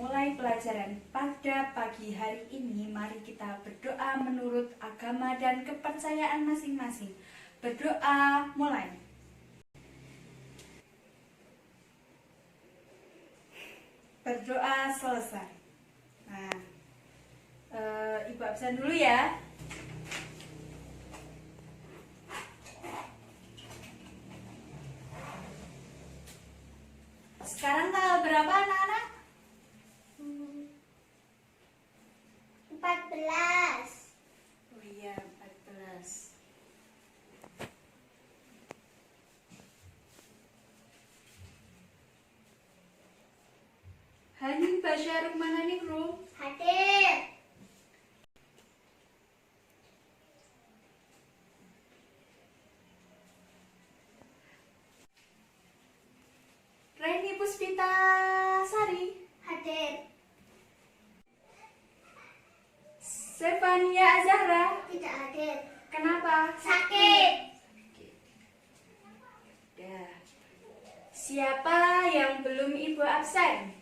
memulai pelajaran pada pagi hari ini, mari kita berdoa menurut agama dan kepercayaan masing-masing. Berdoa mulai. Berdoa selesai. Nah, Ibu absen dulu ya. Sekarang tanggal berapa anak-anak? 14. Oh iya, 14. Hanin Basyaruk mana nih, Bro? Hadir. Reni Puspita Sari. Hadir. Stefania Azahra. Tidak hadir. Kenapa? Sakit. Ya. Siapa yang belum Ibu absen?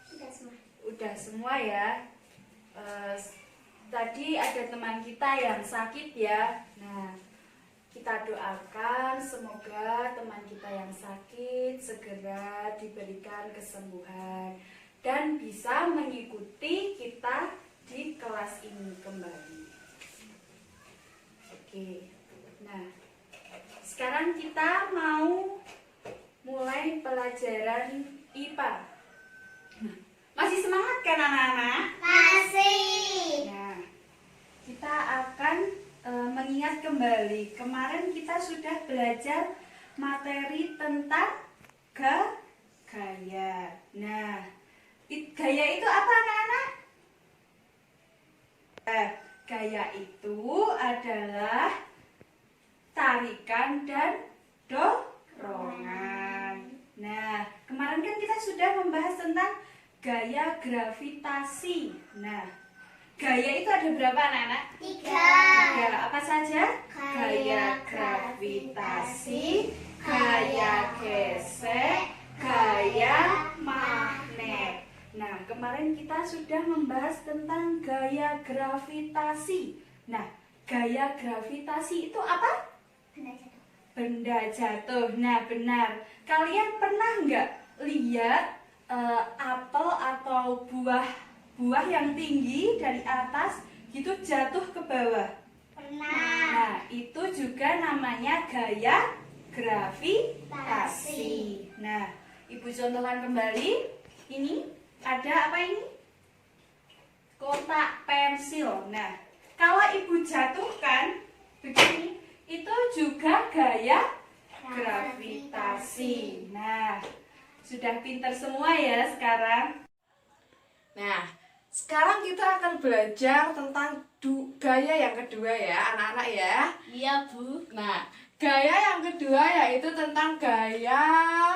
Sudah semua. Udah semua ya. Tadi ada teman kita yang sakit ya. Nah, kita doakan semoga teman kita yang sakit segera diberikan kesembuhan dan bisa mengikuti kita di kelas ini kembali. Oke. Nah, sekarang kita mau mulai pelajaran IPA. Nah, masih semangat kan anak-anak? Masih. Nah, kita akan mengingat kembali. Kemarin kita sudah belajar materi tentang gaya. Nah, gaya itu apa anak-anak? Gaya itu adalah tarikan dan dorongan. Nah, kemarin kan kita sudah membahas tentang gaya gravitasi. Nah, gaya itu ada berapa anak-anak? 3. Apa saja? Gaya gravitasi, gaya gesek, gaya magnet. Nah, kemarin kita sudah membahas tentang gaya gravitasi. Nah, gaya gravitasi itu apa? Benda jatuh. Nah, benar. Kalian pernah nggak lihat apel atau buah yang tinggi dari atas gitu jatuh ke bawah? Pernah. Nah, itu juga namanya gaya gravitasi. Nah, Ibu contohkan kembali. Ini ada apa ini? Kotak pensil. Nah, kalau Ibu jatuhkan begini, itu juga gaya gravitasi. Nah, sudah pintar semua ya sekarang. Nah, sekarang kita akan belajar tentang gaya yang kedua ya, anak-anak ya. Iya, Bu. Nah, gaya yang kedua yaitu tentang gaya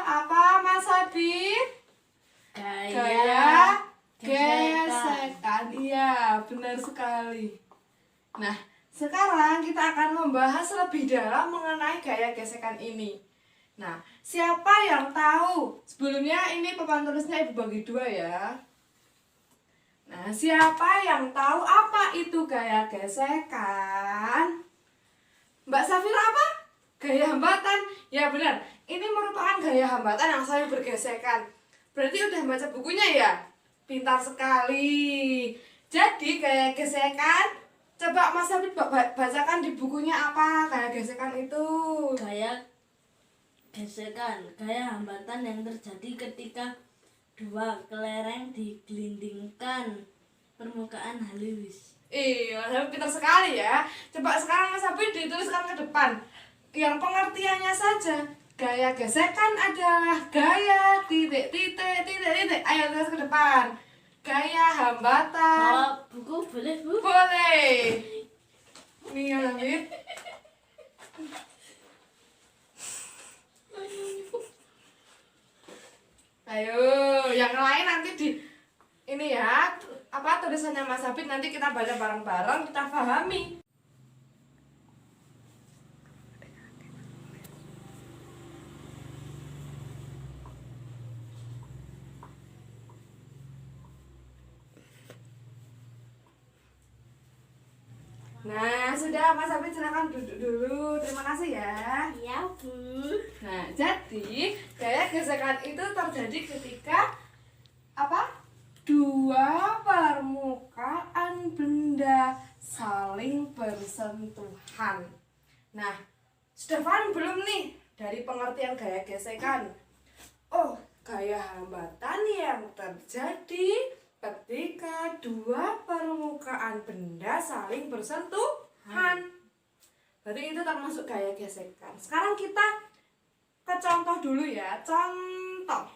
apa, Mas Habib? Gaya gesekan. Iya, benar sekali. Nah, sekarang kita akan membahas lebih dalam mengenai gaya gesekan ini. Nah, siapa yang tahu? Sebelumnya ini papan tulisnya Ibu bagi 2 ya. Nah, siapa yang tahu apa itu gaya gesekan? Mbak Safira apa? Gaya hambatan. Ya benar, ini merupakan gaya hambatan yang selalu bergesekan. Berarti udah baca bukunya ya? Pintar sekali. Jadi gaya gesekan, coba Mas Habib bacakan di bukunya apa gaya gesekan itu? Gaya gesekan, gaya hambatan yang terjadi ketika dua kelereng digelindingkan permukaan halus. Iya, Habib pintar sekali ya. Coba sekarang Mas Habib dituliskan ke depan. Yang pengertiannya saja. Gaya gesekan adalah gaya titik. Ayo tulis ke depan. Gaya hambatan. Bawa buku boleh, Bu? Boleh. Nih ya, Habib. Ayo, yang lain nanti di ini ya, apa tulisannya Mas Habib nanti kita baca bareng-bareng, kita pahami. Nah, sudah Mas Sabit silakan duduk dulu. Terima kasih ya. Iya, Bu. Nah, jadi gaya gesekan itu terjadi ketika apa? Dua permukaan benda saling bersentuhan. Nah, sudah paham belum nih dari pengertian gaya gesekan? Oh, gaya hambatan yang terjadi ketika dua permukaan benda saling bersentuhan. Berarti itu termasuk gaya gesekan. Sekarang kita ke contoh dulu ya. Contoh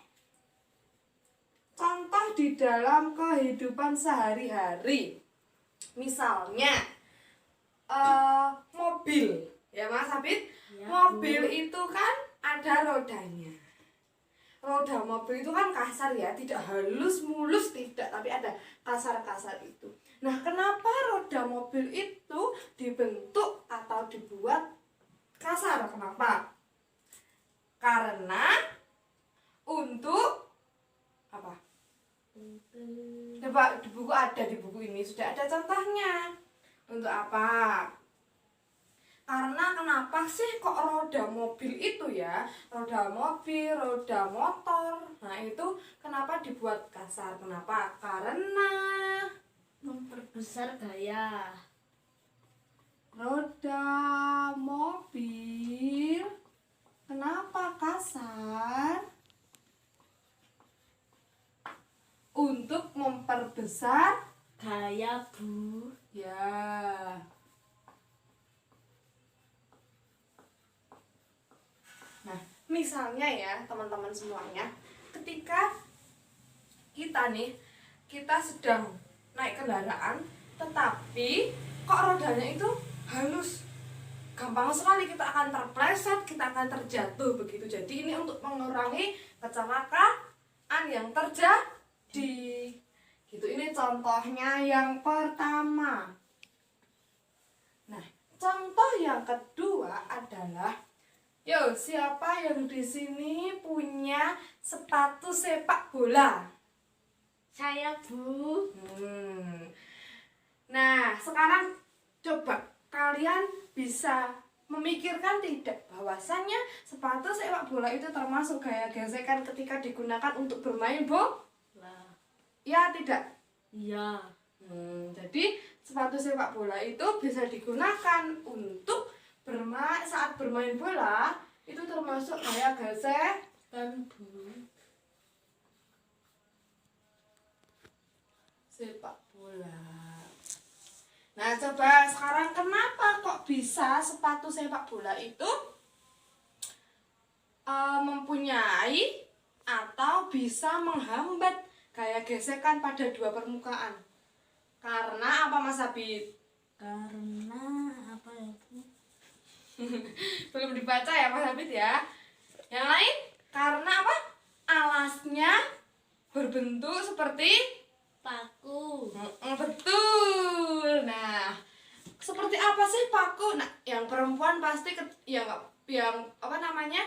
di dalam kehidupan sehari-hari. Misalnya mobil, ya Mas Habib. Ya, Mobil Bu. itu kan ada rodanya. Roda mobil itu kan kasar ya, tidak halus mulus tidak, tapi ada kasar-kasar itu. Nah, kenapa roda mobil itu dibentuk atau dibuat kasar? Kenapa? Karena untuk apa? Coba di buku ada, di buku ini sudah ada contohnya. Untuk apa? Karena kenapa sih kok roda mobil itu ya, roda mobil, roda motor, nah itu kenapa dibuat kasar? Kenapa? Karena Memperbesar gaya. roda mobil kenapa kasar? Untuk memperbesar Gaya, Bu. ya. Nah, misalnya ya teman-teman semuanya, ketika kita sedang naik kendaraan, tetapi kok rodanya itu halus, gampang sekali kita akan terpleset, kita akan terjatuh begitu. Jadi ini untuk mengurangi kecelakaan yang terjadi. Gitu, ini contohnya yang pertama. Nah, contoh yang kedua adalah, yo, siapa yang di sini punya sepatu sepak bola? Saya, Bu. Nah, sekarang coba kalian bisa memikirkan tidak bahwasannya sepatu sepak bola itu termasuk gaya gesekan ketika digunakan untuk bermain bola? Lah. Ya, tidak. Iya. Jadi sepatu sepak bola itu bisa digunakan untuk saat bermain bola, itu termasuk gaya gesekan. Kan, Bu. Sepak bola. Nah, coba sekarang kenapa kok bisa sepatu sepak bola itu mempunyai atau bisa menghambat gaya gesekan pada dua permukaan? Karena apa, Mas Habib? Karena apa ya, Bu? Belum dibaca ya, Mas Habib ya. Yang lain? Karena apa? Alasnya berbentuk seperti Paku. betul. Nah, seperti apa sih paku? Nah, yang perempuan pasti yang apa namanya?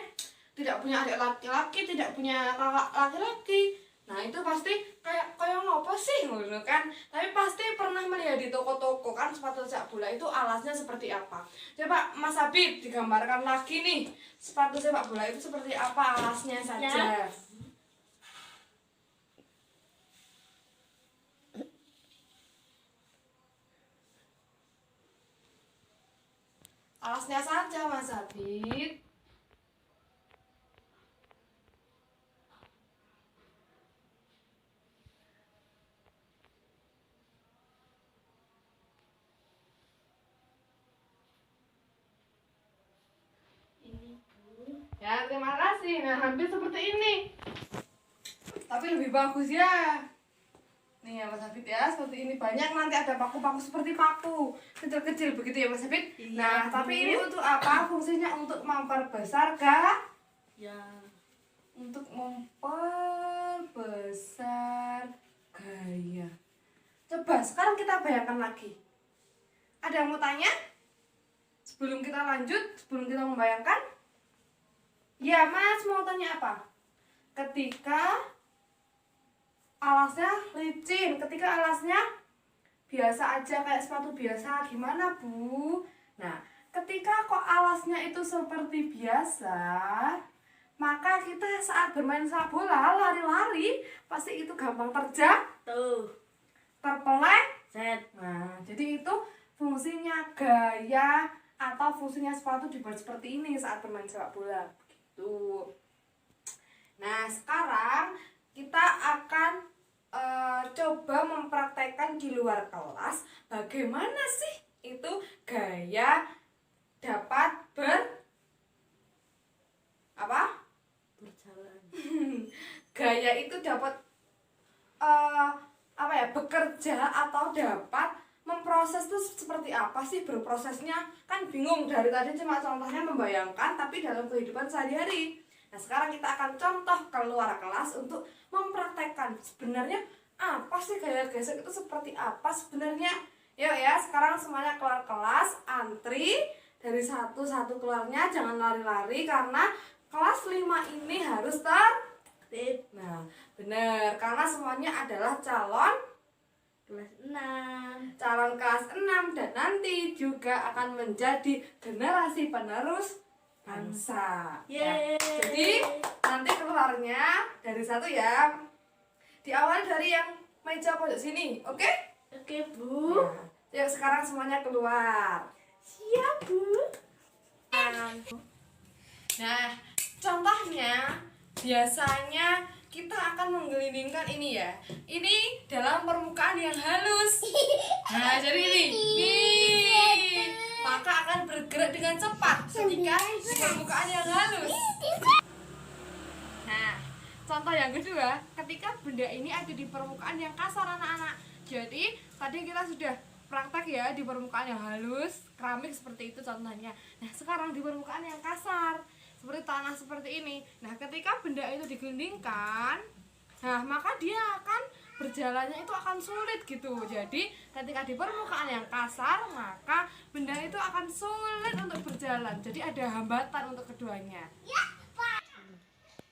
Tidak punya adik laki-laki, tidak punya kakak laki-laki. Nah, itu pasti kayak ngopo sih ngono kan? Tapi pasti pernah melihat di toko-toko kan sepatu sepak bola itu alasnya seperti apa. Coba Mas Habib digambarkan lagi nih. Sepatu sepak bola itu seperti apa alasnya saja. Ya. Alasnya saja, Mas Habib. Ini, Bu. Ya, terima kasih. Nah, hampir seperti ini. Tapi lebih bagus ya. Nih ya Mas Habib ya, seperti ini. Banyak nanti ada paku-paku seperti paku kecil-kecil begitu ya Mas Habib. Iya, Nah, Bu. tapi ini untuk apa? Fungsinya untuk memperbesar Ya. untuk memperbesar gaya. Coba sekarang kita bayangkan lagi. Ada yang mau tanya? Sebelum kita lanjut, sebelum kita membayangkan? Ya Mas, mau tanya apa? Ketika alasnya licin, ketika alasnya biasa aja kayak sepatu biasa, gimana Bu? Nah, ketika kok alasnya itu seperti biasa, maka kita saat bermain sepak bola, lari-lari, pasti itu gampang Tuh. terpeleset. Nah, jadi itu fungsinya gaya atau fungsinya sepatu dibuat seperti ini saat bermain sepak bola. Begitu. Nah, sekarang kita akan coba mempraktekkan di luar kelas bagaimana sih itu gaya dapat Berjalan. gaya itu dapat bekerja atau dapat memproses itu seperti apa sih berprosesnya, kan bingung dari tadi cuma contohnya membayangkan tapi dalam kehidupan sehari-hari. Nah, sekarang kita akan contoh keluar kelas untuk mempraktekkan sebenarnya apa sih gaya gesek itu seperti apa sebenarnya. Yuk ya, sekarang semuanya keluar kelas, antri dari satu-satu keluarnya, jangan lari-lari karena kelas 5 ini harus tertib. Nah, benar, karena semuanya adalah calon Kelas 6. kelas 6 dan nanti juga akan menjadi generasi penerus bangsa. Yeay. Jadi nanti keluarnya dari satu ya. Diawali dari yang meja pojok sini, oke? Oke, Bu. Nah, yuk sekarang semuanya keluar. Siap, Bu. Nah, contohnya biasanya kita akan menggelindingkan ini ya. Ini dalam permukaan yang halus. Nah, jadi ini. Maka akan bergerak dengan cepat ketika di permukaan yang halus. Nah, contoh yang kedua, ketika benda ini ada di permukaan yang kasar anak-anak. Jadi, tadi kita sudah praktek ya di permukaan yang halus, keramik seperti itu contohnya. Nah, sekarang di permukaan yang kasar, seperti tanah seperti ini. Nah, ketika benda itu digelindingkan, nah maka dia akan berjalannya itu akan sulit gitu. Jadi ketika di permukaan yang kasar, maka benda itu akan sulit untuk berjalan. Jadi ada hambatan untuk keduanya.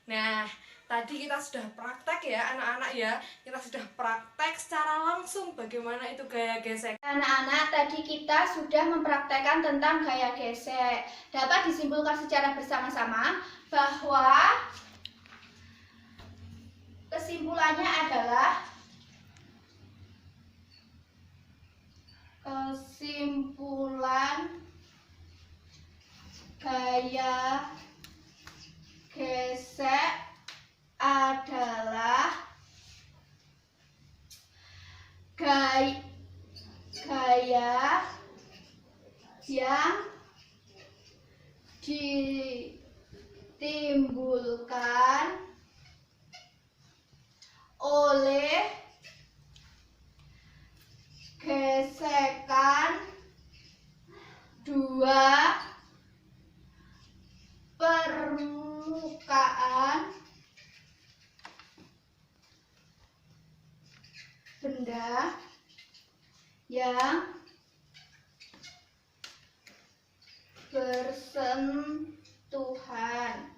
Nah, tadi kita sudah praktek ya anak-anak ya. Kita sudah praktek secara langsung bagaimana itu gaya gesek. Anak-anak, tadi kita sudah mempraktekkan tentang gaya gesek. Dapat disimpulkan secara bersama-sama bahwa kesimpulannya adalah kesimpulan gaya gesek adalah gaya yang ditimbulkan oleh gesekan dua permukaan benda yang bersentuhan.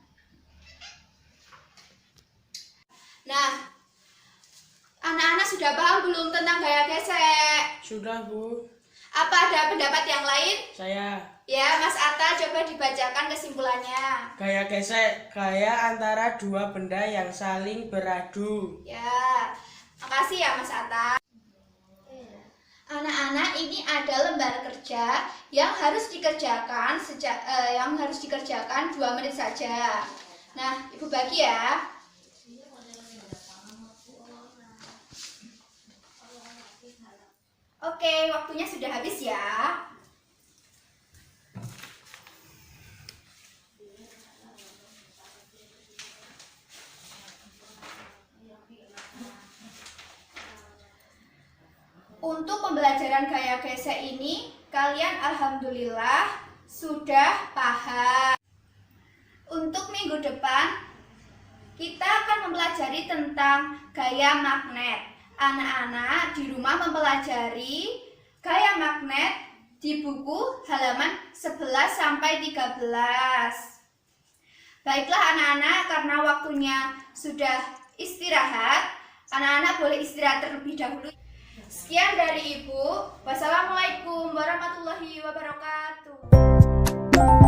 Nah, anak-anak sudah paham belum tentang gaya gesek? Sudah, Bu. Apa ada pendapat yang lain? Saya. Ya, Mas Atta coba dibacakan kesimpulannya. Gaya gesek, gaya antara dua benda yang saling beradu. Ya, makasih ya Mas Atta. Anak-anak, ini ada lembar kerja yang harus dikerjakan 2 menit saja. Nah, Ibu bagi ya. Oke, waktunya sudah habis ya. Untuk pembelajaran gaya gesek ini, kalian alhamdulillah sudah paham. Untuk minggu depan, kita akan mempelajari tentang gaya magnet. Anak-anak di rumah mempelajari gaya magnet di buku halaman 11 sampai 13. Baiklah anak-anak, karena waktunya sudah istirahat, anak-anak boleh istirahat terlebih dahulu. Sekian dari Ibu. Wassalamualaikum warahmatullahi wabarakatuh.